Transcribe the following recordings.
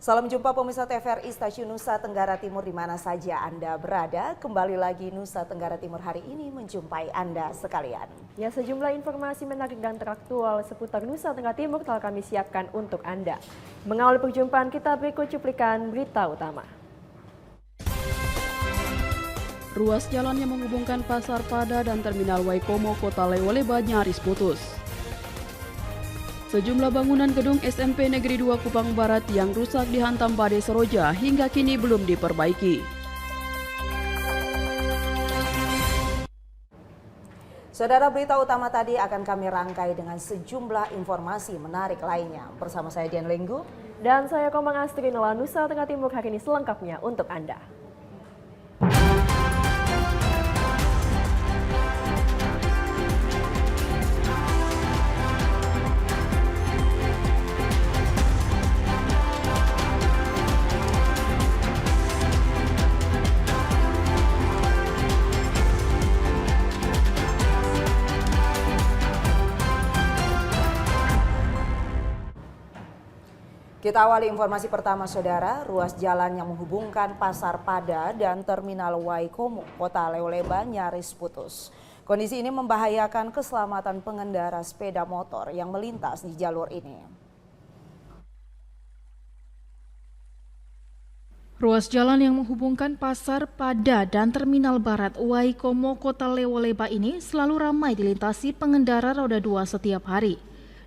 Salam jumpa pemirsa TVRI Stasiun Nusa Tenggara Timur di mana saja Anda berada. Kembali lagi Nusa Tenggara Timur hari ini menjumpai Anda sekalian. Ya, sejumlah informasi menarik dan teraktual seputar Nusa Tenggara Timur telah kami siapkan untuk Anda. Mengawali perjumpaan kita, berikut cuplikan berita utama. Ruas jalan yang menghubungkan Pasar Pada dan Terminal Waikomo Kota Lewoleba nyaris putus. Sejumlah bangunan gedung SMP Negeri 2 Kupang Barat yang rusak dihantam badai Seroja hingga kini belum diperbaiki. Saudara, berita utama tadi akan kami rangkai dengan sejumlah informasi menarik lainnya. Bersama saya Dian Lenggu. Dan saya Komang Astri Nela. Nusa Tenggara Timur hari ini selengkapnya untuk Anda. Kita awali informasi pertama, saudara. Ruas jalan yang menghubungkan Pasar Pada dan Terminal Waikomo Kota Lewoleba nyaris putus. Kondisi ini membahayakan keselamatan pengendara sepeda motor yang melintas di jalur ini. Ruas jalan yang menghubungkan Pasar Pada dan Terminal Barat Waikomo Kota Lewoleba ini selalu ramai dilintasi pengendara roda 2 setiap hari.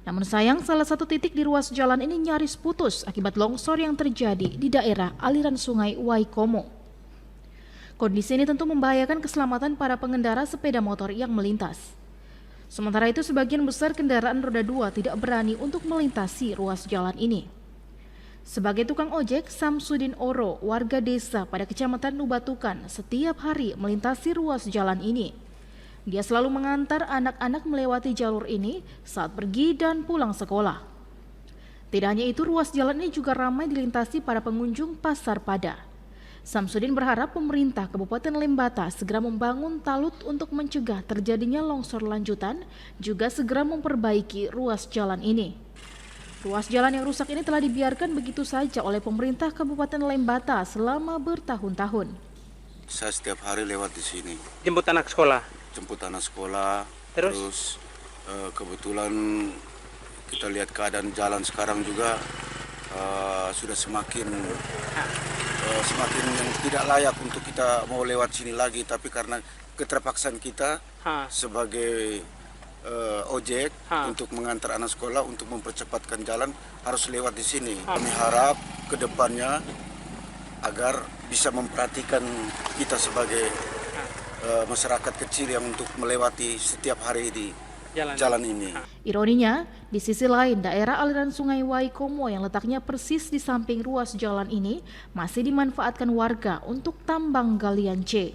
Namun sayang, salah satu titik di ruas jalan ini nyaris putus akibat longsor yang terjadi di daerah aliran sungai Waikomo. Kondisi ini tentu membahayakan keselamatan para pengendara sepeda motor yang melintas. Sementara itu, sebagian besar kendaraan roda 2 tidak berani untuk melintasi ruas jalan ini. Sebagai tukang ojek, Samsudin Oro, warga desa pada Kecamatan Nubatukan, setiap hari melintasi ruas jalan ini. Dia selalu mengantar anak-anak melewati jalur ini saat pergi dan pulang sekolah. Tidak hanya itu, ruas jalan ini juga ramai dilintasi para pengunjung Pasar Pada. Samsudin berharap pemerintah Kabupaten Lembata segera membangun talut untuk mencegah terjadinya longsor lanjutan, juga segera memperbaiki ruas jalan ini. Ruas jalan yang rusak ini telah dibiarkan begitu saja oleh pemerintah Kabupaten Lembata selama bertahun-tahun. Saya setiap hari lewat di sini. Jemput anak sekolah. Terus kebetulan kita lihat keadaan jalan sekarang juga sudah semakin yang tidak layak untuk kita mau lewat sini lagi, tapi karena keterpaksaan kita sebagai ojek untuk mengantar anak sekolah untuk mempercepatkan jalan harus lewat di sini. Kami harap ke depannya agar bisa memperhatikan kita sebagai masyarakat kecil yang untuk melewati setiap hari di jalan ini. Ironinya, di sisi lain daerah aliran sungai Waikomo yang letaknya persis di samping ruas jalan ini masih dimanfaatkan warga untuk tambang galian C.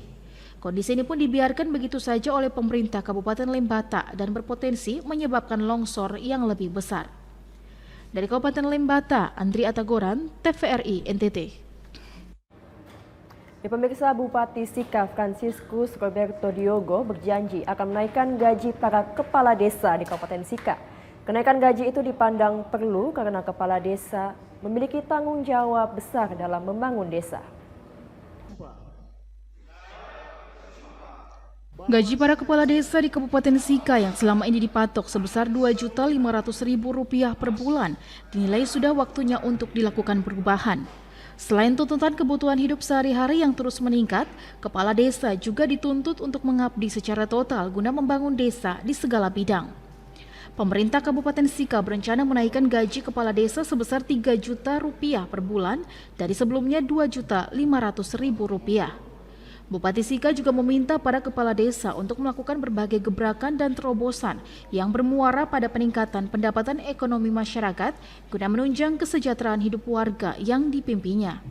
Kondisi ini pun dibiarkan begitu saja oleh pemerintah Kabupaten Lembata dan berpotensi menyebabkan longsor yang lebih besar. Dari Kabupaten Lembata, Andri Atagoran, TVRI NTT. Pemirsa, Bupati Sika Franciscus Roberto Diogo berjanji akan menaikkan gaji para kepala desa di Kabupaten Sika. Kenaikan gaji itu dipandang perlu karena kepala desa memiliki tanggung jawab besar dalam membangun desa. Gaji para kepala desa di Kabupaten Sika yang selama ini dipatok sebesar Rp2.500.000 per bulan dinilai sudah waktunya untuk dilakukan perubahan. Selain tuntutan kebutuhan hidup sehari-hari yang terus meningkat, kepala desa juga dituntut untuk mengabdi secara total guna membangun desa di segala bidang. Pemerintah Kabupaten Sika berencana menaikkan gaji kepala desa sebesar Rp3 juta per bulan dari sebelumnya Rp2.500.000. Bupati Sika juga meminta para kepala desa untuk melakukan berbagai gebrakan dan terobosan yang bermuara pada peningkatan pendapatan ekonomi masyarakat guna menunjang kesejahteraan hidup warga yang dipimpinnya.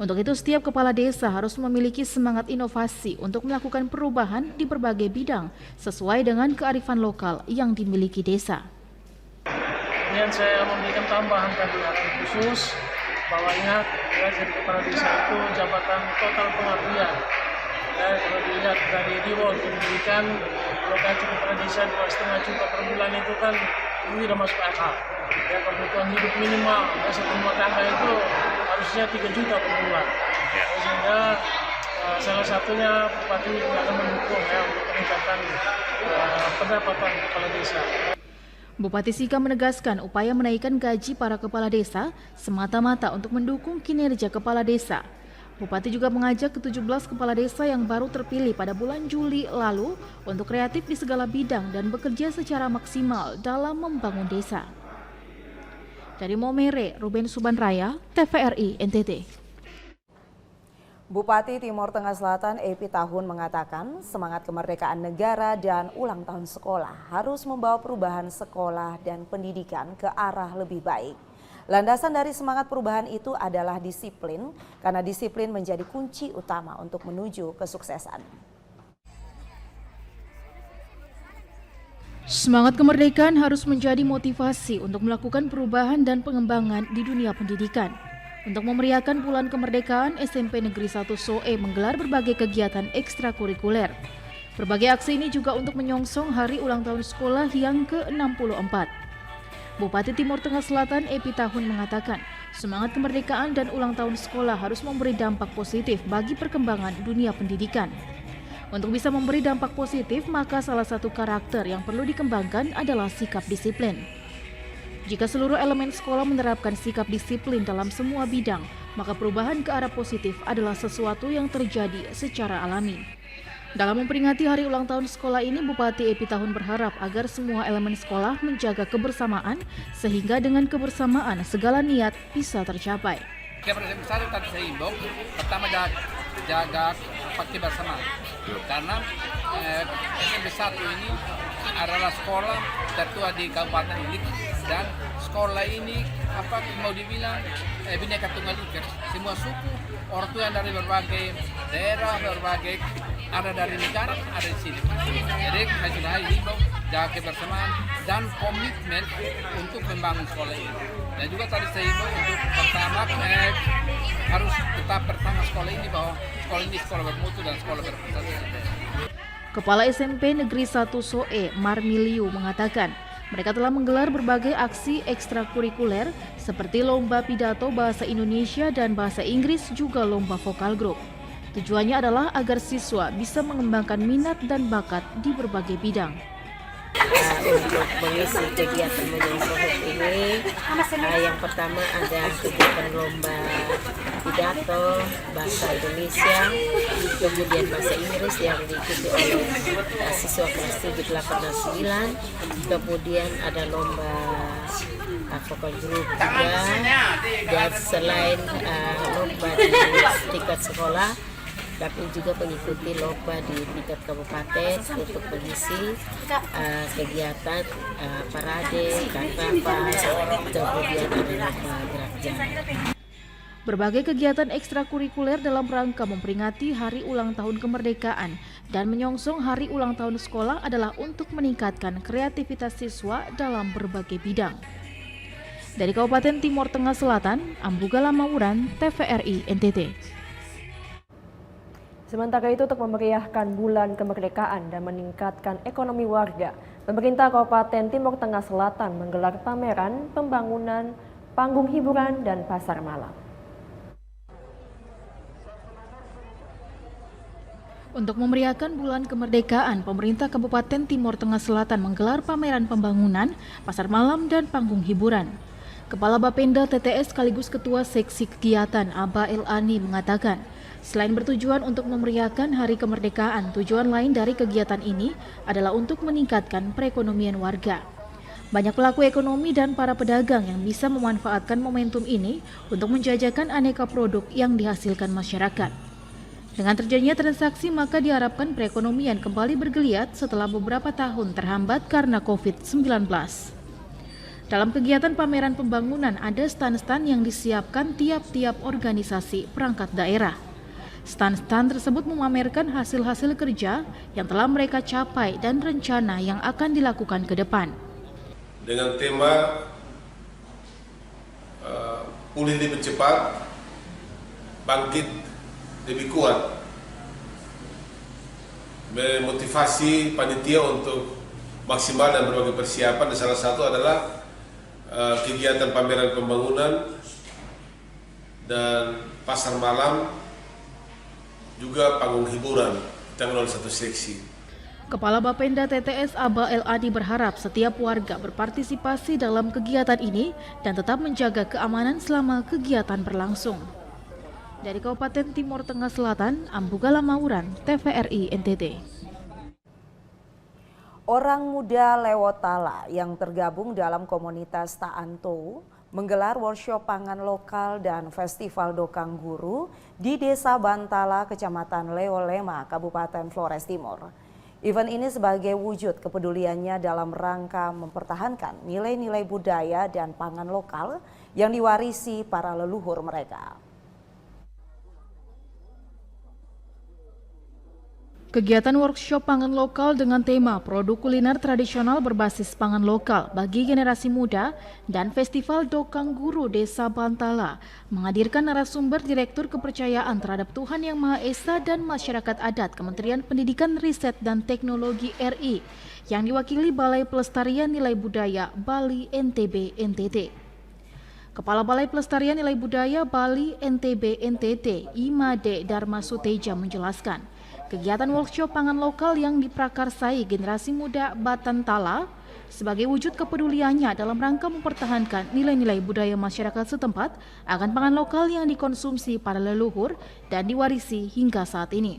Untuk itu, setiap kepala desa harus memiliki semangat inovasi untuk melakukan perubahan di berbagai bidang sesuai dengan kearifan lokal yang dimiliki desa. Kemudian saya memberikan tambahan tadi khusus bahwa ingat ya, jadi kepala desa itu jabatan total pengabdian. Ya, kalau dilihat dari reward pendidikan, kalau gaji kepala desa 2,5 juta per bulan itu kan ini sudah masuk akal. Ya, kebutuhan hidup minimal ya, satu rumah tangga itu khususnya 3 juta per bulan. Sehingga salah satunya Bupati akan mendukung ya untuk peningkatan pendapatan kepala desa. Bupati Sika menegaskan upaya menaikkan gaji para kepala desa semata-mata untuk mendukung kinerja kepala desa. Bupati juga mengajak ke-17 kepala desa yang baru terpilih pada bulan Juli lalu untuk kreatif di segala bidang dan bekerja secara maksimal dalam membangun desa. Dari Momere, Ruben Subanraya, TVRI NTT. Bupati Timor Tengah Selatan Epi Tahun mengatakan semangat kemerdekaan negara dan ulang tahun sekolah harus membawa perubahan sekolah dan pendidikan ke arah lebih baik. Landasan dari semangat perubahan itu adalah disiplin, karena disiplin menjadi kunci utama untuk menuju kesuksesan. Semangat kemerdekaan harus menjadi motivasi untuk melakukan perubahan dan pengembangan di dunia pendidikan. Untuk memeriahkan bulan kemerdekaan, SMP Negeri 1 SOE menggelar berbagai kegiatan ekstrakurikuler. Berbagai aksi ini juga untuk menyongsong hari ulang tahun sekolah yang ke-64. Bupati Timor Tengah Selatan Epi Tahun mengatakan, semangat kemerdekaan dan ulang tahun sekolah harus memberi dampak positif bagi perkembangan dunia pendidikan. Untuk bisa memberi dampak positif, maka salah satu karakter yang perlu dikembangkan adalah sikap disiplin. Jika seluruh elemen sekolah menerapkan sikap disiplin dalam semua bidang, maka perubahan ke arah positif adalah sesuatu yang terjadi secara alami. Dalam memperingati hari ulang tahun sekolah ini, Bupati Epi Tahun berharap agar semua elemen sekolah menjaga kebersamaan, sehingga dengan kebersamaan segala niat bisa tercapai. Kebersamaan tadi saya himbau, pertama jaga kebersamaan, karena SMP 1 ini adalah sekolah tertua di Kabupaten ini, dan sekolah ini mau dibilang Bhinneka Tunggal Ika, semua suku, orang tua yang dari berbagai daerah, berbagai ada dari negara, ada di sini. Jadi saya sudah himbau jaga kebersamaan dan komitmen untuk membangun sekolah ini. Dan juga tadi saya himbau untuk pertama harus tetap pertama sekolah ini bahwa sekolah ini sekolah bermutu dan sekolah berprestasi. Kepala SMP Negeri 1 SOE Marmiliu mengatakan, mereka telah menggelar berbagai aksi ekstrakurikuler seperti lomba pidato bahasa Indonesia dan bahasa Inggris, juga lomba vokal grup. Tujuannya adalah agar siswa bisa mengembangkan minat dan bakat di berbagai bidang. Untuk mengisi kegiatan menyongsong ini, yang pertama ada kegiatan lomba pidato bahasa Indonesia, kemudian bahasa Inggris yang diikuti oleh siswa kelas 7, 8, dan 9, kemudian ada lomba vokal grup juga, dan selain lomba di tingkat sekolah, tapi juga mengikuti lomba di tingkat kabupaten untuk mengisi kegiatan parade, karnaval, kemudian ada lomba gerak jalan. Berbagai kegiatan ekstrakurikuler dalam rangka memperingati Hari Ulang Tahun Kemerdekaan dan menyongsong Hari Ulang Tahun Sekolah adalah untuk meningkatkan kreativitas siswa dalam berbagai bidang. Dari Kabupaten Timor Tengah Selatan, Ambugala Mauran, TVRI NTT. Sementara itu, untuk memeriahkan bulan kemerdekaan dan meningkatkan ekonomi warga, pemerintah Kabupaten Timor Tengah Selatan menggelar pameran, pembangunan, panggung hiburan, dan pasar malam. Untuk memeriahkan bulan kemerdekaan, pemerintah Kabupaten Timor Tengah Selatan menggelar pameran pembangunan, pasar malam, dan panggung hiburan. Kepala Bapenda TTS sekaligus Ketua Seksi Kegiatan Aba El Ani mengatakan, selain bertujuan untuk memeriahkan Hari Kemerdekaan, tujuan lain dari kegiatan ini adalah untuk meningkatkan perekonomian warga. Banyak pelaku ekonomi dan para pedagang yang bisa memanfaatkan momentum ini untuk menjajakan aneka produk yang dihasilkan masyarakat. Dengan terjadinya transaksi, maka diharapkan perekonomian kembali bergeliat setelah beberapa tahun terhambat karena COVID-19. Dalam kegiatan pameran pembangunan ada stand-stand yang disiapkan tiap-tiap organisasi perangkat daerah. Stand-stand tersebut memamerkan hasil-hasil kerja yang telah mereka capai dan rencana yang akan dilakukan ke depan. Dengan tema pulih lebih cepat, bangkit lebih kuat, memotivasi panitia untuk maksimal dan berbagai persiapan, dan salah satu adalah kegiatan pameran pembangunan dan pasar malam, juga panggung hiburan. Kita mengelola satu seksi. Kepala Bapenda TTS Aba Eladi berharap setiap warga berpartisipasi dalam kegiatan ini dan tetap menjaga keamanan selama kegiatan berlangsung. Dari Kabupaten Timur Tengah Selatan, Ambugala Mauran, TVRI NTT. Orang muda Lewotala yang tergabung dalam komunitas Taantou menggelar workshop pangan lokal dan festival Dokang Guru di Desa Bantala, Kecamatan Leolema, Kabupaten Flores Timur. Event ini sebagai wujud kepeduliannya dalam rangka mempertahankan nilai-nilai budaya dan pangan lokal yang diwarisi para leluhur mereka. Kegiatan workshop pangan lokal dengan tema produk kuliner tradisional berbasis pangan lokal bagi generasi muda dan Festival Dokang Guru Desa Bantala menghadirkan narasumber Direktur Kepercayaan Terhadap Tuhan Yang Maha Esa dan Masyarakat Adat Kementerian Pendidikan Riset dan Teknologi RI yang diwakili Balai Pelestarian Nilai Budaya Bali NTB NTT. Kepala Balai Pelestarian Nilai Budaya Bali NTB NTT Imade Dharma Suteja menjelaskan, kegiatan workshop pangan lokal yang diprakarsai generasi muda Batantala sebagai wujud kepeduliannya dalam rangka mempertahankan nilai-nilai budaya masyarakat setempat akan pangan lokal yang dikonsumsi para leluhur dan diwarisi hingga saat ini.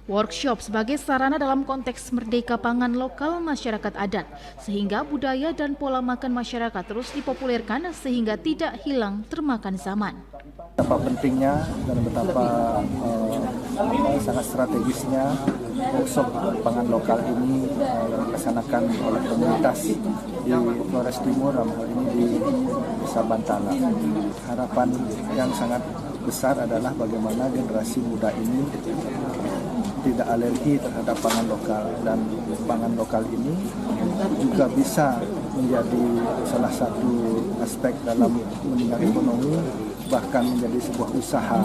Workshop sebagai sarana dalam konteks merdeka pangan lokal masyarakat adat, sehingga budaya dan pola makan masyarakat terus dipopulerkan sehingga tidak hilang termakan zaman. Betapa pentingnya dan betapa sangat strategisnya workshop pangan lokal ini dilaksanakan oleh komunitas di Flores Timur, dalam hal ini di Desa Bantala. Harapan yang sangat besar adalah bagaimana generasi muda ini tidak alergi terhadap pangan lokal, dan pangan lokal ini juga bisa menjadi salah satu aspek dalam menunjang ekonomi, bahkan menjadi sebuah usaha.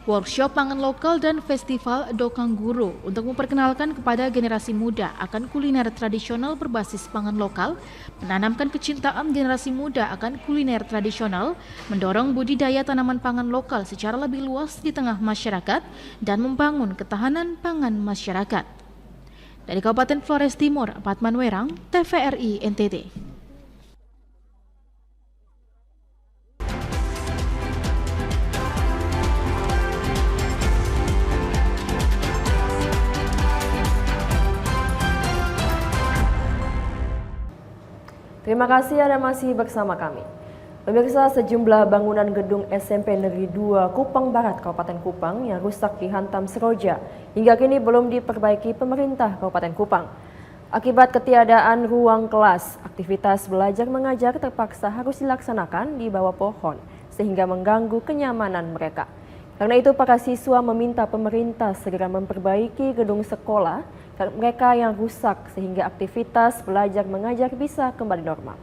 Workshop pangan lokal dan festival Dokang Guru untuk memperkenalkan kepada generasi muda akan kuliner tradisional berbasis pangan lokal, menanamkan kecintaan generasi muda akan kuliner tradisional, mendorong budidaya tanaman pangan lokal secara lebih luas di tengah masyarakat, dan membangun ketahanan pangan masyarakat. Dari Kabupaten Flores Timur, Patman Werang, TVRI NTT. Terima kasih Anda masih bersama kami. Pemirsa, sejumlah bangunan gedung SMP Negeri 2 Kupang Barat, Kabupaten Kupang yang rusak dihantam seroja hingga kini belum diperbaiki pemerintah Kabupaten Kupang. Akibat ketiadaan ruang kelas, aktivitas belajar mengajar terpaksa harus dilaksanakan di bawah pohon sehingga mengganggu kenyamanan mereka. Karena itu para siswa meminta pemerintah segera memperbaiki gedung sekolah mereka yang rusak sehingga aktivitas belajar mengajar bisa kembali normal.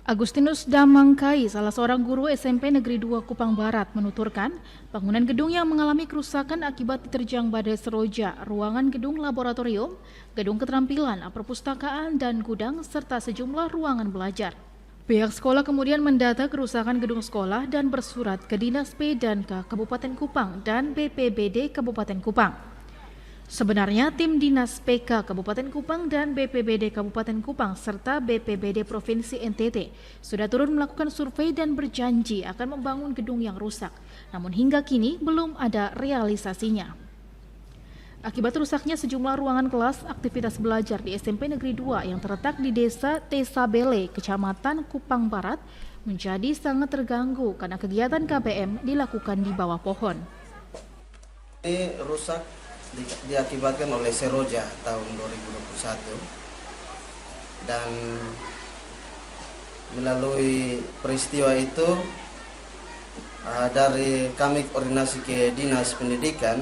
Agustinus Damangkai, salah seorang guru SMP Negeri 2 Kupang Barat, menuturkan bangunan gedung yang mengalami kerusakan akibat diterjang badai seroja, ruangan gedung laboratorium, gedung keterampilan, perpustakaan, dan gudang, serta sejumlah ruangan belajar. Pihak sekolah kemudian mendata kerusakan gedung sekolah dan bersurat ke Dinas P&K Kabupaten Kupang dan BPBD Kabupaten Kupang. Sebenarnya tim Dinas PK Kabupaten Kupang dan BPBD Kabupaten Kupang serta BPBD Provinsi NTT sudah turun melakukan survei dan berjanji akan membangun gedung yang rusak. Namun hingga kini belum ada realisasinya. Akibat rusaknya sejumlah ruangan kelas aktivitas belajar di SMP Negeri 2 yang terletak di Desa Tesabele, Kecamatan Kupang Barat menjadi sangat terganggu karena kegiatan KBM dilakukan di bawah pohon. Ini rusak diakibatkan oleh seroja tahun 2021 dan melalui peristiwa itu dari kami koordinasi ke Dinas Pendidikan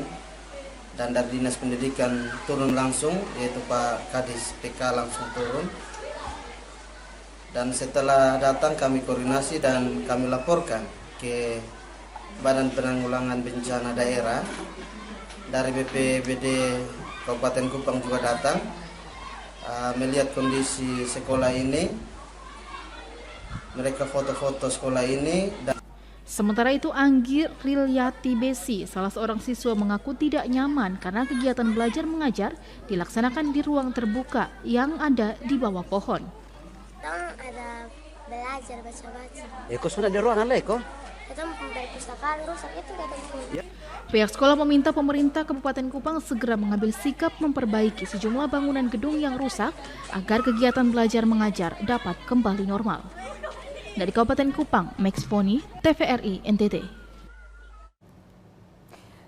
dan dari Dinas Pendidikan turun langsung, yaitu Pak Kadis PK langsung turun, dan setelah datang kami koordinasi dan kami laporkan ke Badan Penanggulangan Bencana Daerah. Dari BPBD Kabupaten Kupang juga datang melihat kondisi sekolah ini, mereka foto-foto sekolah ini. Sementara itu Anggi Rilyati Besi, salah seorang siswa mengaku tidak nyaman karena kegiatan belajar mengajar dilaksanakan di ruang terbuka yang ada di bawah pohon. Kita ada belajar baca-baca. Kok sudah di ruangan leko? Kita mau perpustakaan rusak itu katanya. Pihak sekolah meminta pemerintah Kabupaten Kupang segera mengambil sikap memperbaiki sejumlah bangunan gedung yang rusak agar kegiatan belajar mengajar dapat kembali normal. Dari Kabupaten Kupang, Max Poni, TVRI NTT.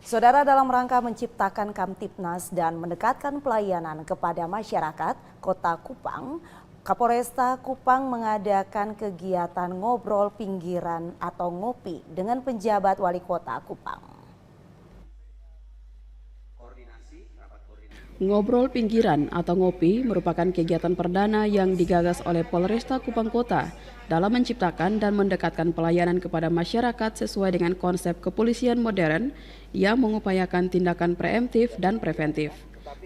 Saudara, dalam rangka menciptakan Kamtipnas dan mendekatkan pelayanan kepada masyarakat Kota Kupang, Kapolresta Kupang mengadakan kegiatan ngobrol pinggiran atau ngopi dengan penjabat wali kota Kupang. Ngobrol pinggiran atau ngopi merupakan kegiatan perdana yang digagas oleh Polresta Kupang Kota dalam menciptakan dan mendekatkan pelayanan kepada masyarakat sesuai dengan konsep kepolisian modern yang mengupayakan tindakan preemptif dan preventif.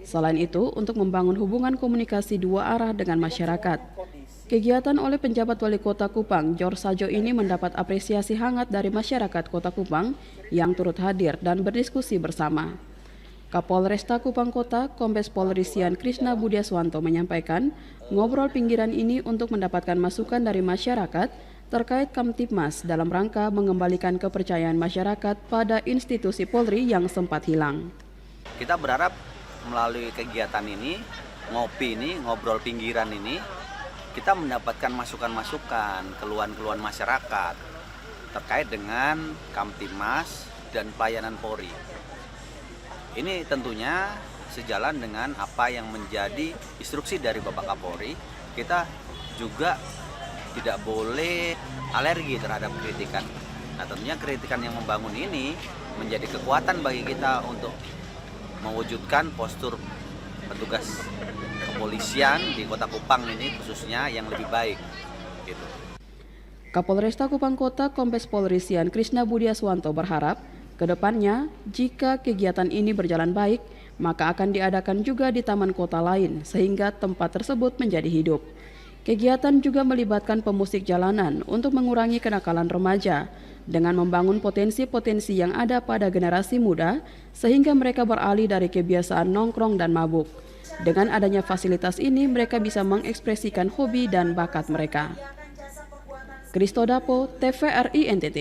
Selain itu, untuk membangun hubungan komunikasi dua arah dengan masyarakat. Kegiatan oleh penjabat wali kota Kupang, Jor Sajo ini mendapat apresiasi hangat dari masyarakat Kota Kupang yang turut hadir dan berdiskusi bersama. Kapolresta Kupang Kota, Kombes Pol Risian Krishna Budiaswanto menyampaikan, ngobrol pinggiran ini untuk mendapatkan masukan dari masyarakat terkait Kamtipmas dalam rangka mengembalikan kepercayaan masyarakat pada institusi Polri yang sempat hilang. Kita berharap melalui kegiatan ini, ngopi ini, ngobrol pinggiran ini, kita mendapatkan masukan-masukan, keluhan-keluhan masyarakat terkait dengan Kamtipmas dan pelayanan Polri. Ini tentunya sejalan dengan apa yang menjadi instruksi dari Bapak Kapolri. Kita juga tidak boleh alergi terhadap kritikan. Nah, tentunya kritikan yang membangun ini menjadi kekuatan bagi kita untuk mewujudkan postur petugas kepolisian di Kota Kupang ini khususnya yang lebih baik. Gitu. Kapolresta Kupang Kota, Kombes Pol Risian Krishna Budiaswanto berharap kedepannya, jika kegiatan ini berjalan baik, maka akan diadakan juga di taman kota lain, sehingga tempat tersebut menjadi hidup. Kegiatan juga melibatkan pemusik jalanan untuk mengurangi kenakalan remaja, dengan membangun potensi-potensi yang ada pada generasi muda, sehingga mereka beralih dari kebiasaan nongkrong dan mabuk. Dengan adanya fasilitas ini, mereka bisa mengekspresikan hobi dan bakat mereka. Kristo Dapo, TVRI NTT.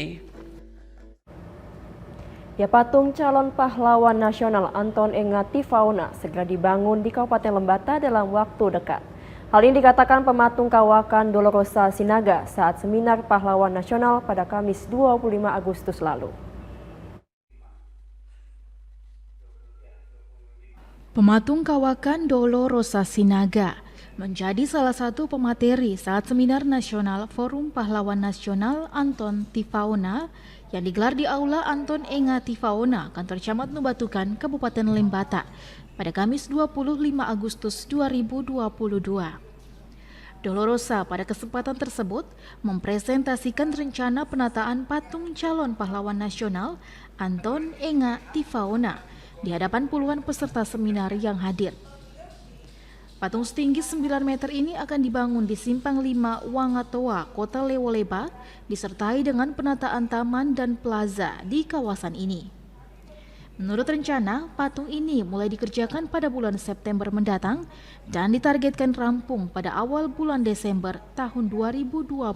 Ya, patung calon pahlawan nasional Anton Enga Tifaona segera dibangun di Kabupaten Lembata dalam waktu dekat. Hal ini dikatakan pematung Kawakan Dolorosa Sinaga saat seminar pahlawan nasional pada Kamis 25 Agustus lalu. Pematung Kawakan Dolorosa Sinaga menjadi salah satu pemateri saat seminar nasional Forum Pahlawan Nasional Anton Tifaona yang digelar di Aula Anton Enga Tifaona, Kantor Camat Nubatukan, Kabupaten Lembata, pada Kamis 25 Agustus 2022. Dolorosa pada kesempatan tersebut mempresentasikan rencana penataan patung calon pahlawan nasional Anton Enga Tifaona di hadapan puluhan peserta seminar yang hadir. Patung setinggi 9 meter ini akan dibangun di Simpang 5 Wangatoa, Kota Lewoleba, disertai dengan penataan taman dan plaza di kawasan ini. Menurut rencana, patung ini mulai dikerjakan pada bulan September mendatang dan ditargetkan rampung pada awal bulan Desember tahun 2022.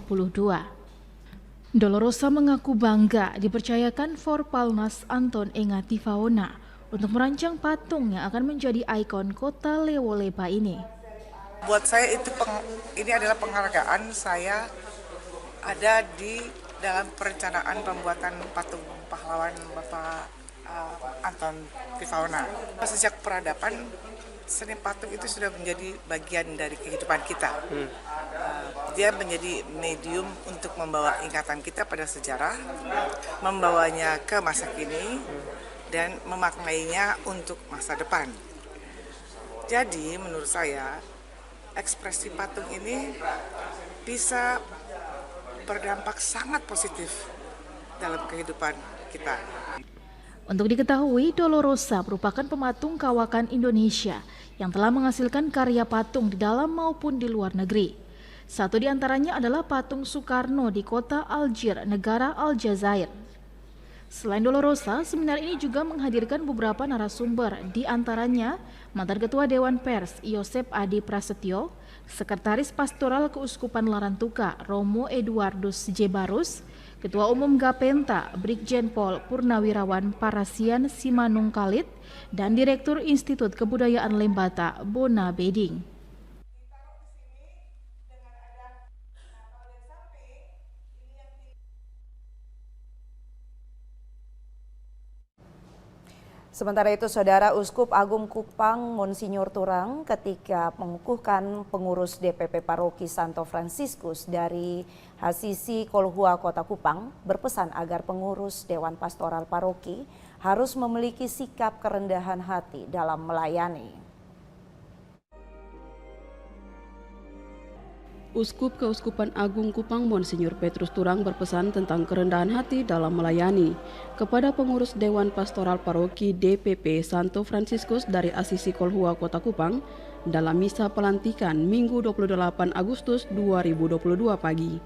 Dolorosa mengaku bangga dipercayakan Forpalnas Anton Enga Tifaona untuk merancang patung yang akan menjadi ikon Kota Lewoleba ini. Buat saya ini adalah penghargaan saya ada di dalam perencanaan pembuatan patung pahlawan Bapak Anton Tifaona. Sejak peradaban, seni patung itu sudah menjadi bagian dari kehidupan kita. Dia menjadi medium untuk membawa ingatan kita pada sejarah, membawanya ke masa kini, dan memaknainya untuk masa depan. Jadi menurut saya ekspresi patung ini bisa berdampak sangat positif dalam kehidupan kita. Untuk diketahui, Dolorosa merupakan pematung kawakan Indonesia yang telah menghasilkan karya patung di dalam maupun di luar negeri. Satu di antaranya adalah patung Soekarno di kota Algier, negara Aljazair. Selain Dolorosa, seminar ini juga menghadirkan beberapa narasumber, di antaranya mantan Ketua Dewan Pers Yosep Adi Prasetyo, Sekretaris Pastoral Keuskupan Larantuka Romo Eduardus Jebarus, Ketua Umum Gapenta Brigjen Pol Purnawirawan Parasian Simanung Khalid, dan Direktur Institut Kebudayaan Lembata Bona Beding. Sementara itu, Saudara, Uskup Agung Kupang Monsinyur Turang ketika mengukuhkan pengurus DPP Paroki Santo Fransiskus dari Hasisi Kolhua Kota Kupang berpesan agar pengurus Dewan Pastoral Paroki harus memiliki sikap kerendahan hati dalam melayani. Uskup Keuskupan Agung Kupang Monsinyur Petrus Turang berpesan tentang kerendahan hati dalam melayani kepada pengurus Dewan Pastoral Paroki DPP Santo Fransiskus dari Asisi Kolhua Kota Kupang dalam misa pelantikan Minggu 28 Agustus 2022 pagi.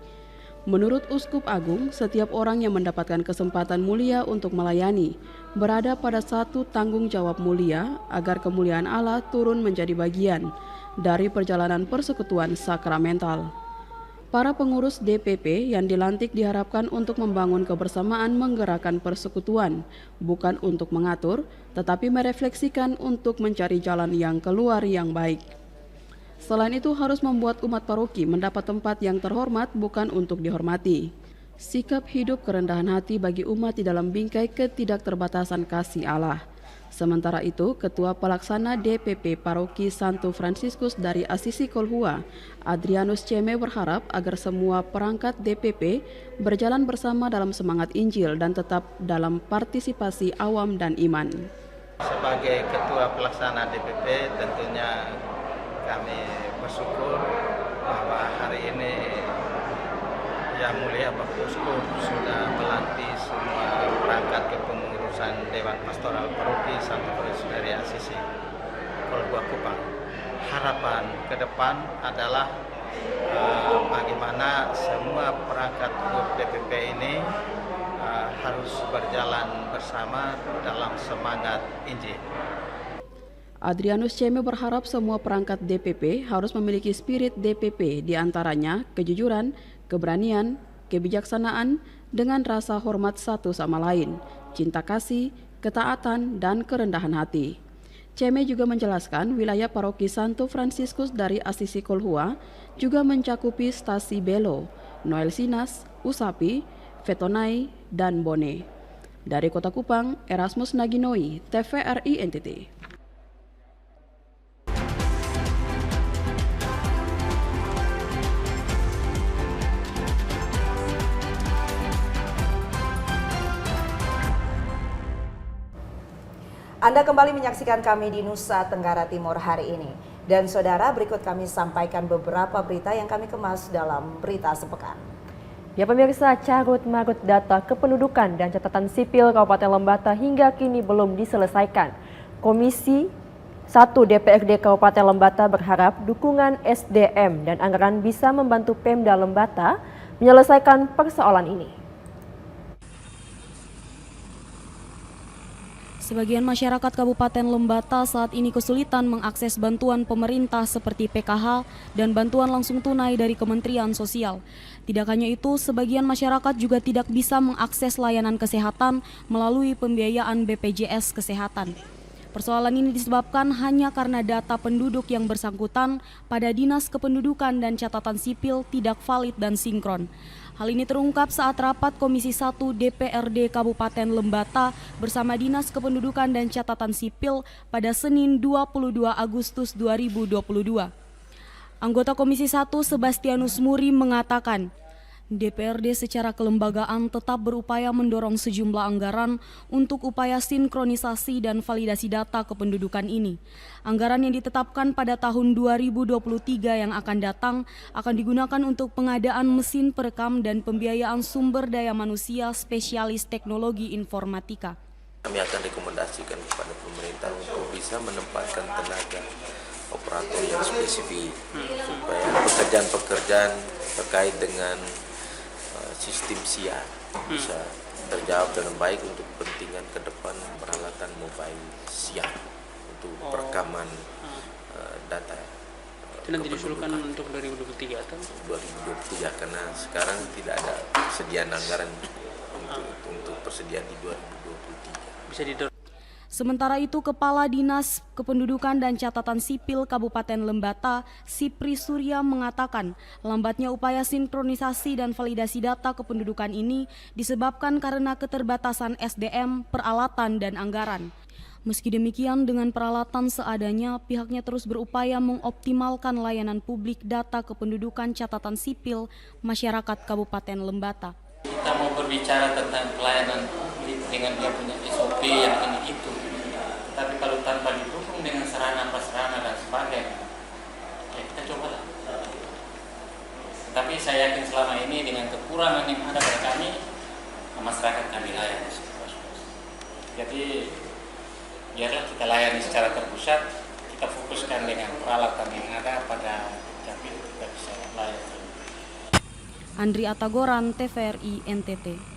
Menurut Uskup Agung, setiap orang yang mendapatkan kesempatan mulia untuk melayani berada pada satu tanggung jawab mulia agar kemuliaan Allah turun menjadi bagian dari perjalanan persekutuan sakramental. Para pengurus DPP yang dilantik diharapkan untuk membangun kebersamaan menggerakkan persekutuan, bukan untuk mengatur, tetapi merefleksikan untuk mencari jalan yang keluar yang baik. Selain itu harus membuat umat paroki mendapat tempat yang terhormat bukan untuk dihormati. Sikap hidup kerendahan hati bagi umat di dalam bingkai ketidakterbatasan kasih Allah. Sementara itu, Ketua Pelaksana DPP Paroki Santo Fransiskus dari Asisi Kolhua, Adrianus Ceme berharap agar semua perangkat DPP berjalan bersama dalam semangat Injil dan tetap dalam partisipasi awam dan iman. Sebagai Ketua Pelaksana DPP tentunya kami bersyukur bahwa hari ini Yang Mulia Bapak Uskup sudah melantik semua perangkat kepengurusan Dewan Pastoral Paroki Santo Fransiskus dari Asisi Kolhua Kupang. Harapan ke depan adalah bagaimana semua perangkat grup DPP ini harus berjalan bersama dalam semangat Injil. Adrianus Ceme berharap semua perangkat DPP harus memiliki spirit DPP, diantaranya kejujuran, keberanian, kebijaksanaan, dengan rasa hormat satu sama lain, cinta kasih, ketaatan, dan kerendahan hati. Ceme juga menjelaskan wilayah Paroki Santo Fransiskus dari Asisi Kolhua juga mencakupi Stasi Belo, Noel Sinas, Usapi, Vetonai, dan Bone. Dari Kota Kupang, Erasmus Naginoi, TVRI NTT. Anda kembali menyaksikan kami di Nusa Tenggara Timur hari ini. Dan saudara, berikut kami sampaikan beberapa berita yang kami kemas dalam berita sepekan. Ya pemirsa, carut-marut data kependudukan dan catatan sipil Kabupaten Lembata hingga kini belum diselesaikan. Komisi 1 DPRD Kabupaten Lembata berharap dukungan SDM dan anggaran bisa membantu Pemda Lembata menyelesaikan persoalan ini. Sebagian masyarakat Kabupaten Lembata saat ini kesulitan mengakses bantuan pemerintah seperti PKH dan bantuan langsung tunai dari Kementerian Sosial. Tidak hanya itu, sebagian masyarakat juga tidak bisa mengakses layanan kesehatan melalui pembiayaan BPJS Kesehatan. Persoalan ini disebabkan hanya karena data penduduk yang bersangkutan pada Dinas Kependudukan dan Catatan Sipil tidak valid dan sinkron. Hal ini terungkap saat rapat Komisi 1 DPRD Kabupaten Lembata bersama Dinas Kependudukan dan Catatan Sipil pada Senin 22 Agustus 2022. Anggota Komisi 1 Sebastianus Muri mengatakan, DPRD secara kelembagaan tetap berupaya mendorong sejumlah anggaran untuk upaya sinkronisasi dan validasi data kependudukan ini. Anggaran yang ditetapkan pada tahun 2023 yang akan datang akan digunakan untuk pengadaan mesin perekam dan pembiayaan sumber daya manusia spesialis teknologi informatika. Kami akan rekomendasikan kepada pemerintah untuk bisa menempatkan tenaga operator yang spesifik supaya pekerjaan-pekerjaan terkait dengan sistem siar bisa terjawab dengan baik untuk kepentingan ke depan peralatan mobile siar untuk perekaman data. Itu nanti diusulkan untuk 2023 atau? 2023 karena sekarang tidak ada persediaan anggaran untuk persediaan di 2023. Bisa didorong. Sementara itu, Kepala Dinas Kependudukan dan Catatan Sipil Kabupaten Lembata, Sipri Surya mengatakan, lambatnya upaya sinkronisasi dan validasi data kependudukan ini disebabkan karena keterbatasan SDM, peralatan, dan anggaran. Meski demikian, dengan peralatan seadanya, pihaknya terus berupaya mengoptimalkan layanan publik data kependudukan catatan sipil masyarakat Kabupaten Lembata. Kita mau berbicara tentang pelayanan publik dengan dia punya SOP yang ini itu. Tapi kalau tanpa didukung dengan sarana-prasarana dan sebagainya, ya kita cobalah. Tapi saya yakin selama ini dengan kekurangan yang ada pada kami, masyarakat kami layani. Jadi biarlah kita layani secara terpusat, kita fokuskan dengan peralatan yang ada pada Capil, kita bisa layani. Andri Atagoran, TVRI NTT.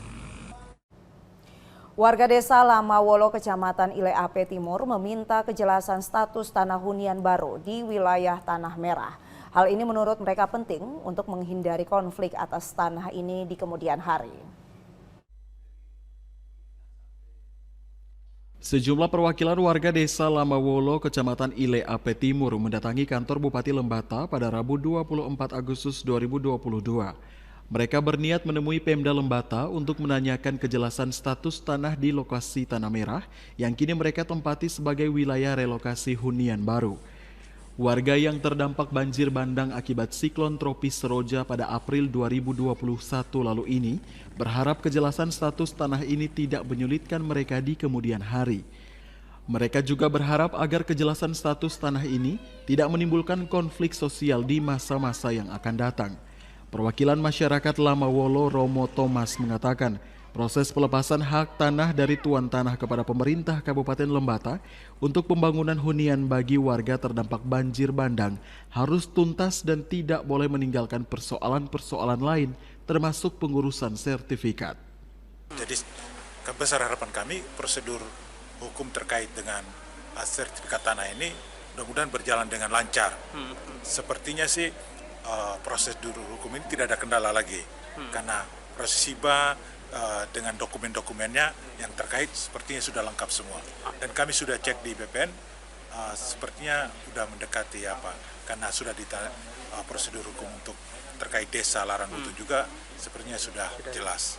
Warga desa Lamawolo, Kecamatan Ile Ape Timur meminta kejelasan status tanah hunian baru di wilayah Tanah Merah. Hal ini menurut mereka penting untuk menghindari konflik atas tanah ini di kemudian hari. Sejumlah perwakilan warga desa Lamawolo, Kecamatan Ile Ape Timur mendatangi kantor Bupati Lembata pada Rabu 24 Agustus 2022. Mereka berniat menemui Pemda Lembata untuk menanyakan kejelasan status tanah di lokasi Tanah Merah yang kini mereka tempati sebagai wilayah relokasi hunian baru. Warga yang terdampak banjir bandang akibat siklon tropis Seroja pada April 2021 lalu ini berharap kejelasan status tanah ini tidak menyulitkan mereka di kemudian hari. Mereka juga berharap agar kejelasan status tanah ini tidak menimbulkan konflik sosial di masa-masa yang akan datang. Perwakilan masyarakat Lamawolo, Romo Thomas, mengatakan proses pelepasan hak tanah dari tuan tanah kepada pemerintah Kabupaten Lembata untuk pembangunan hunian bagi warga terdampak banjir bandang harus tuntas dan tidak boleh meninggalkan persoalan-persoalan lain termasuk pengurusan sertifikat. Jadi besar harapan kami prosedur hukum terkait dengan sertifikat tanah ini mudah-mudahan berjalan dengan lancar. Sepertinya sih prosedur hukum ini tidak ada kendala lagi karena proses hibah dengan dokumen-dokumennya yang terkait sepertinya sudah lengkap semua dan kami sudah cek di BPN sepertinya sudah mendekati karena sudah prosedur hukum untuk terkait desa Larangbutu juga sepertinya sudah jelas.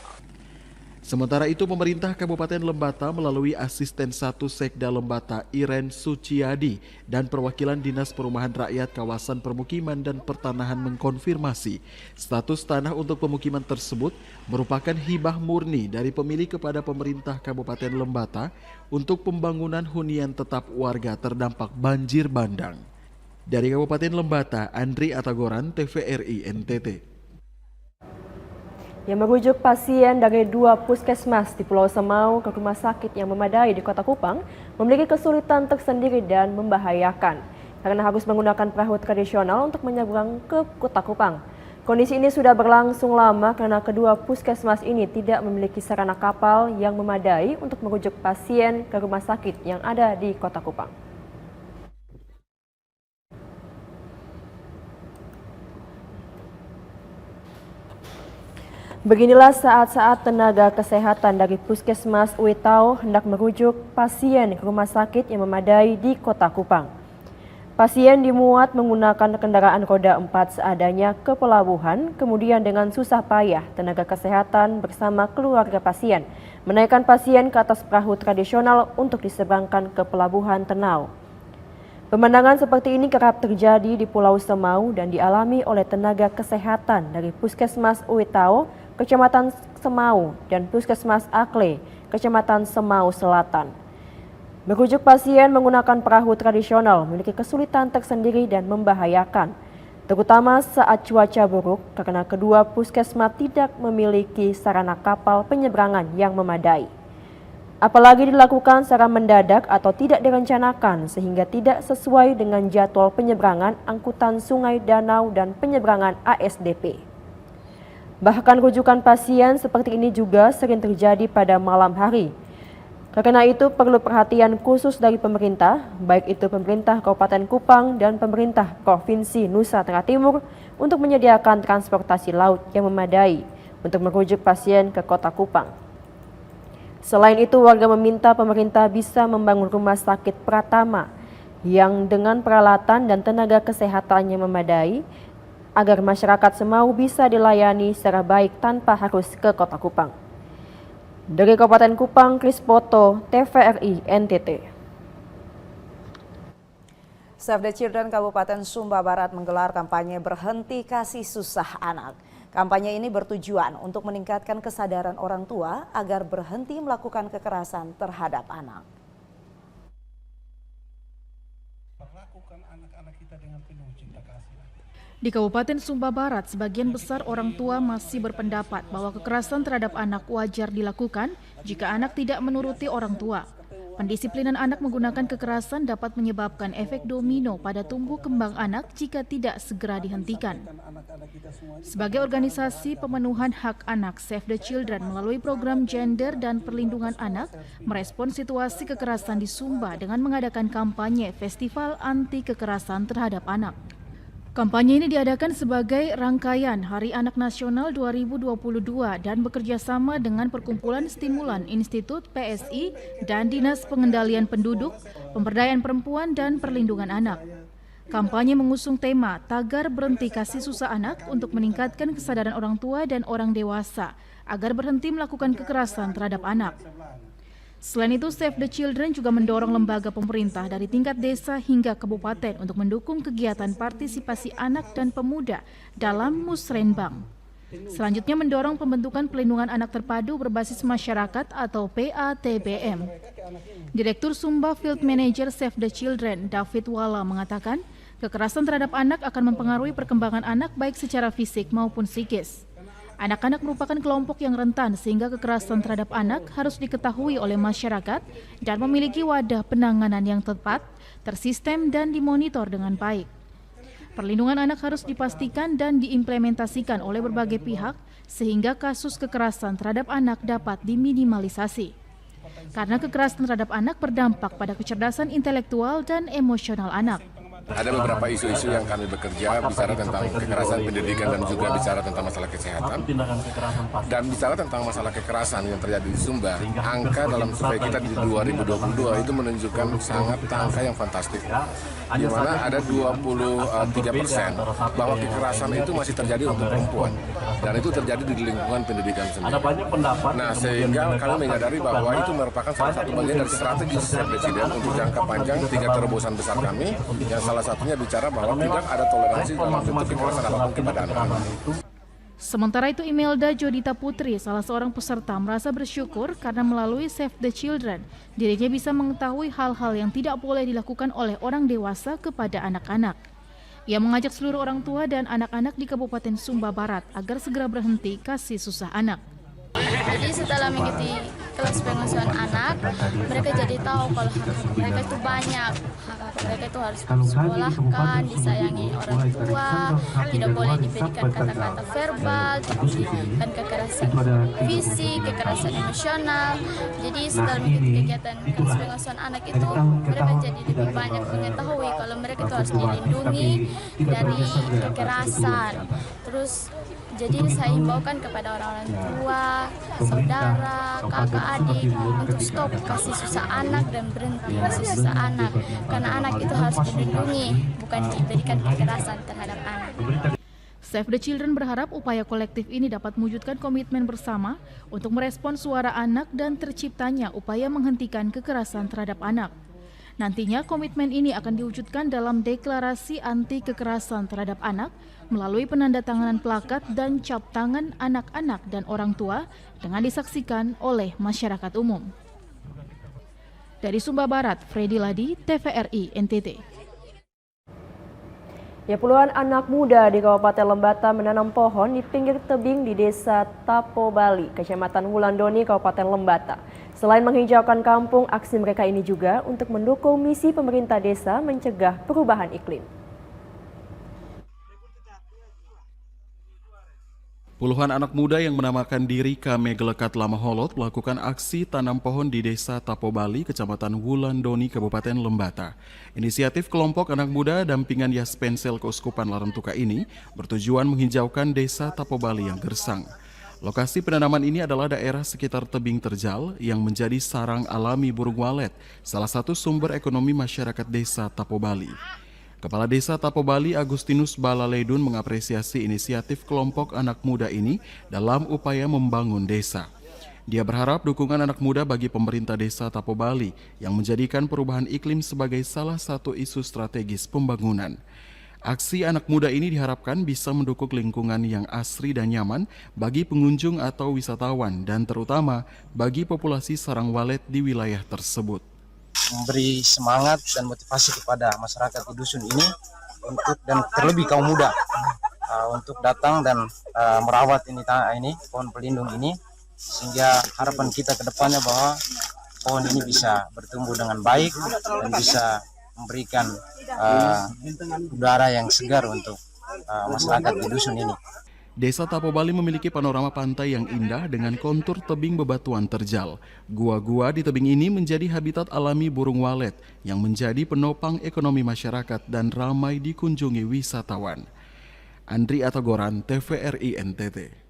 Sementara itu, pemerintah Kabupaten Lembata melalui Asisten 1 Sekda Lembata Iren Suciadi dan perwakilan Dinas Perumahan Rakyat Kawasan Permukiman dan Pertanahan mengkonfirmasi status tanah untuk pemukiman tersebut merupakan hibah murni dari pemilik kepada pemerintah Kabupaten Lembata untuk pembangunan hunian tetap warga terdampak banjir bandang. Dari Kabupaten Lembata, Andri Atagoran, TVRI NTT. Yang merujuk pasien dari 2 puskesmas di Pulau Semau ke rumah sakit yang memadai di Kota Kupang memiliki kesulitan tersendiri dan membahayakan karena harus menggunakan perahu tradisional untuk menyeberang ke Kota Kupang. Kondisi ini sudah berlangsung lama karena kedua puskesmas ini tidak memiliki sarana kapal yang memadai untuk merujuk pasien ke rumah sakit yang ada di Kota Kupang. Beginilah saat-saat tenaga kesehatan dari Puskesmas Uitau hendak merujuk pasien ke rumah sakit yang memadai di Kota Kupang. Pasien dimuat menggunakan kendaraan roda 4 seadanya ke pelabuhan, kemudian dengan susah payah tenaga kesehatan bersama keluarga pasien menaikkan pasien ke atas perahu tradisional untuk diseberangkan ke pelabuhan Tenau. Pemandangan seperti ini kerap terjadi di Pulau Semau dan dialami oleh tenaga kesehatan dari Puskesmas Uitau, Kecamatan Semau, dan Puskesmas Akle, Kecamatan Semau Selatan. Merujuk pasien menggunakan perahu tradisional memiliki kesulitan tersendiri dan membahayakan, terutama saat cuaca buruk karena kedua puskesmas tidak memiliki sarana kapal penyeberangan yang memadai. apalagi dilakukan secara mendadak atau tidak direncanakan sehingga tidak sesuai dengan jadwal penyeberangan angkutan sungai, danau, dan penyeberangan ASDP. Bahkan rujukan pasien seperti ini juga sering terjadi pada malam hari. Karena itu perlu perhatian khusus dari pemerintah, baik itu pemerintah Kabupaten Kupang dan pemerintah Provinsi Nusa Tenggara Timur untuk menyediakan transportasi laut yang memadai untuk merujuk pasien ke Kota Kupang. Selain itu, warga meminta pemerintah bisa membangun rumah sakit Pratama yang dengan peralatan dan tenaga kesehatan yang memadai agar masyarakat Semau bisa dilayani secara baik tanpa harus ke Kota Kupang. Dari Kabupaten Kupang, Kris Poto, TVRI NTT. Save the Children Kabupaten Sumba Barat menggelar kampanye Berhenti Kasih Susah Anak. Kampanye ini bertujuan untuk meningkatkan kesadaran orang tua agar berhenti melakukan kekerasan terhadap anak. Perlakukan anak-anak kita dengan penuh cinta kasih. Di Kabupaten Sumba Barat, sebagian besar orang tua masih berpendapat bahwa kekerasan terhadap anak wajar dilakukan jika anak tidak menuruti orang tua. Pendisiplinan anak menggunakan kekerasan dapat menyebabkan efek domino pada tumbuh kembang anak jika tidak segera dihentikan. Sebagai organisasi pemenuhan hak anak, Save the Children melalui program Gender dan Perlindungan Anak merespon situasi kekerasan di Sumba dengan mengadakan kampanye Festival Anti Kekerasan Terhadap Anak. Kampanye ini diadakan sebagai rangkaian Hari Anak Nasional 2022 dan bekerja sama dengan Perkumpulan Stimulan Institut PSI dan Dinas Pengendalian Penduduk, Pemberdayaan Perempuan dan Perlindungan Anak. Kampanye mengusung tema Tagar Berhenti Kasih Susah Anak untuk meningkatkan kesadaran orang tua dan orang dewasa agar berhenti melakukan kekerasan terhadap anak. Selain itu, Save the Children juga mendorong lembaga pemerintah dari tingkat desa hingga kabupaten untuk mendukung kegiatan partisipasi anak dan pemuda dalam Musrenbang. Selanjutnya mendorong pembentukan pelindungan anak terpadu berbasis masyarakat atau PATBM. Direktur Sumba Field Manager Save the Children, David Wala, mengatakan kekerasan terhadap anak akan mempengaruhi perkembangan anak baik secara fisik maupun psikis. Anak-anak merupakan kelompok yang rentan sehingga kekerasan terhadap anak harus diketahui oleh masyarakat dan memiliki wadah penanganan yang tepat, tersistem dan dimonitor dengan baik. Perlindungan anak harus dipastikan dan diimplementasikan oleh berbagai pihak sehingga kasus kekerasan terhadap anak dapat diminimalisasi. Karena kekerasan terhadap anak berdampak pada kecerdasan intelektual dan emosional anak. Ada beberapa isu-isu yang kami bekerja, bicara tentang kekerasan pendidikan dan juga bicara tentang masalah kesehatan. Dan bicara tentang masalah kekerasan yang terjadi di Sumba, angka dalam survei kita di 2022 itu menunjukkan sangat angka yang fantastik. Di mana ada 23% bahwa kekerasan itu masih terjadi untuk perempuan. Dan itu terjadi di lingkungan pendidikan sendiri. Nah, sehingga kami menyadari bahwa itu merupakan salah satu bagian dari strategi Presiden untuk jangka panjang 3 terobosan besar kami, yang salah satunya bicara bahwa tidak ada toleransi dalam bentuk kekerasan apapun kepada anak-anak. Sementara itu, Imelda Jodita Putri, salah seorang peserta, merasa bersyukur karena melalui Save the Children, dirinya bisa mengetahui hal-hal yang tidak boleh dilakukan oleh orang dewasa kepada anak-anak. Ia mengajak seluruh orang tua dan anak-anak di Kabupaten Sumba Barat agar segera berhenti kasih susah anak. Jadi setelah mengikuti kelas pengasuhan anak, mereka jadi tahu kalau hak-hak mereka itu banyak. Hak-hak mereka itu harus disekolahkan, disayangi orang tua, tidak boleh diberikan kata-kata verbal, diberikan kekerasan fisik, kekerasan emosional. Jadi setelah mengikuti kegiatan kelas pengasuhan anak itu, mereka jadi lebih banyak mengetahui kalau mereka itu harus dilindungi dari kekerasan. Terus jadi saya himbaukan kepada orang-orang tua, saudara, kakak, adik untuk stop kasih susah anak dan berhenti kasih susah anak. Karena anak itu harus dilindungi, bukan diberikan kekerasan terhadap anak. Save the Children berharap upaya kolektif ini dapat mewujudkan komitmen bersama untuk merespons suara anak dan terciptanya upaya menghentikan kekerasan terhadap anak. Nantinya komitmen ini akan diwujudkan dalam deklarasi anti kekerasan terhadap anak melalui penandatanganan plakat dan cap tangan anak-anak dan orang tua dengan disaksikan oleh masyarakat umum. Dari Sumba Barat, Freddy Ladi, TVRI NTT. Ya, puluhan anak muda di Kabupaten Lembata menanam pohon di pinggir tebing di Desa Tapo Bali, Kecamatan Wulandoni, Kabupaten Lembata. Selain menghijaukan kampung, aksi mereka ini juga untuk mendukung misi pemerintah desa mencegah perubahan iklim. Puluhan anak muda yang menamakan diri Kame Gelekat Lama Holot melakukan aksi tanam pohon di Desa Tapo Bali, Kecamatan Wulandoni, Kabupaten Lembata. Inisiatif kelompok anak muda dampingan Yaspensel Keuskupan Larantuka ini bertujuan menghijaukan Desa Tapo Bali yang gersang. Lokasi penanaman ini adalah daerah sekitar tebing terjal yang menjadi sarang alami burung walet, salah satu sumber ekonomi masyarakat Desa Tapo Bali. Kepala Desa Tapo Bali Agustinus Balaledun mengapresiasi inisiatif kelompok anak muda ini dalam upaya membangun desa. Dia berharap dukungan anak muda bagi pemerintah Desa Tapo Bali yang menjadikan perubahan iklim sebagai salah satu isu strategis pembangunan. Aksi anak muda ini diharapkan bisa mendukung lingkungan yang asri dan nyaman bagi pengunjung atau wisatawan dan terutama bagi populasi sarang walet di wilayah tersebut. Memberi semangat dan motivasi kepada masyarakat di dusun ini untuk dan terlebih kaum muda untuk datang dan merawat ini pohon pelindung ini, sehingga harapan kita ke depannya bahwa pohon ini bisa bertumbuh dengan baik dan bisa memberikan udara yang segar untuk masyarakat di dusun ini. Desa Tapo Bali memiliki panorama pantai yang indah dengan kontur tebing bebatuan terjal. Gua-gua di tebing ini menjadi habitat alami burung walet yang menjadi penopang ekonomi masyarakat dan ramai dikunjungi wisatawan. Andri Atagoran, TVRI NTT.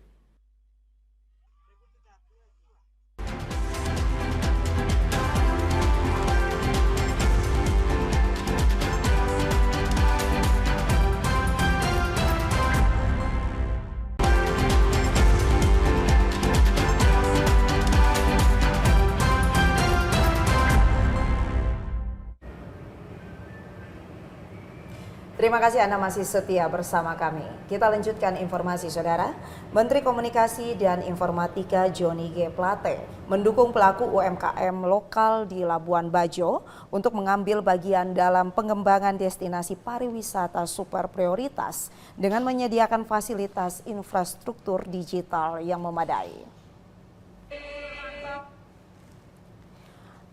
Terima kasih Anda masih setia bersama kami. Kita lanjutkan informasi saudara. Menteri Komunikasi dan Informatika Johnny G. Plate mendukung pelaku UMKM lokal di Labuan Bajo untuk mengambil bagian dalam pengembangan destinasi pariwisata super prioritas dengan menyediakan fasilitas infrastruktur digital yang memadai.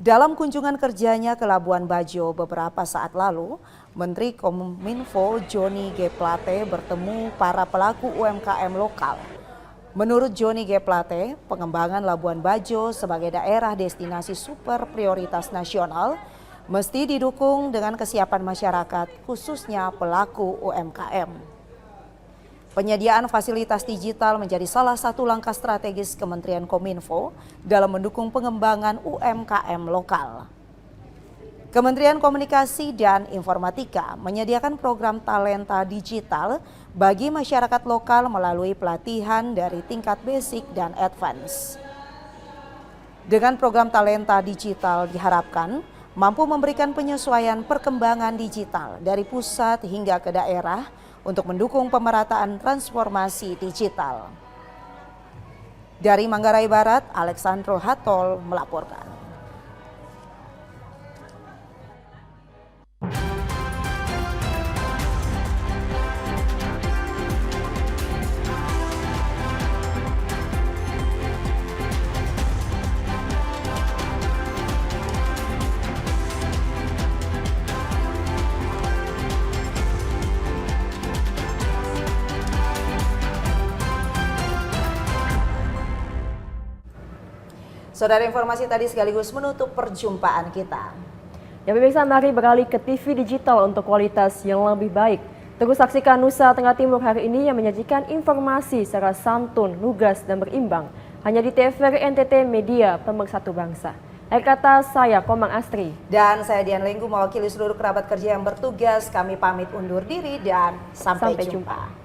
Dalam kunjungan kerjanya ke Labuan Bajo beberapa saat lalu, Menteri Kominfo Johnny G. Plate bertemu para pelaku UMKM lokal. Menurut Johnny G. Plate, pengembangan Labuan Bajo sebagai daerah destinasi super prioritas nasional mesti didukung dengan kesiapan masyarakat, khususnya pelaku UMKM. Penyediaan fasilitas digital menjadi salah satu langkah strategis Kementerian Kominfo dalam mendukung pengembangan UMKM lokal. Kementerian Komunikasi dan Informatika menyediakan program talenta digital bagi masyarakat lokal melalui pelatihan dari tingkat basic dan advance. Dengan program talenta digital diharapkan mampu memberikan penyesuaian perkembangan digital dari pusat hingga ke daerah untuk mendukung pemerataan transformasi digital. Dari Manggarai Barat, Alexandro Hatol melaporkan. Saudara, informasi tadi sekaligus menutup perjumpaan kita. Ya pemirsa, mari beralih ke TV digital untuk kualitas yang lebih baik. Terus saksikan Nusa Tengah Timur hari ini yang menyajikan informasi secara santun, lugas dan berimbang. Hanya di TVRI NTT Media Pemersatu Bangsa. Akhir kata saya Komang Astri. Dan saya Dian Lenggu mewakili seluruh kerabat kerja yang bertugas. Kami pamit undur diri dan sampai jumpa.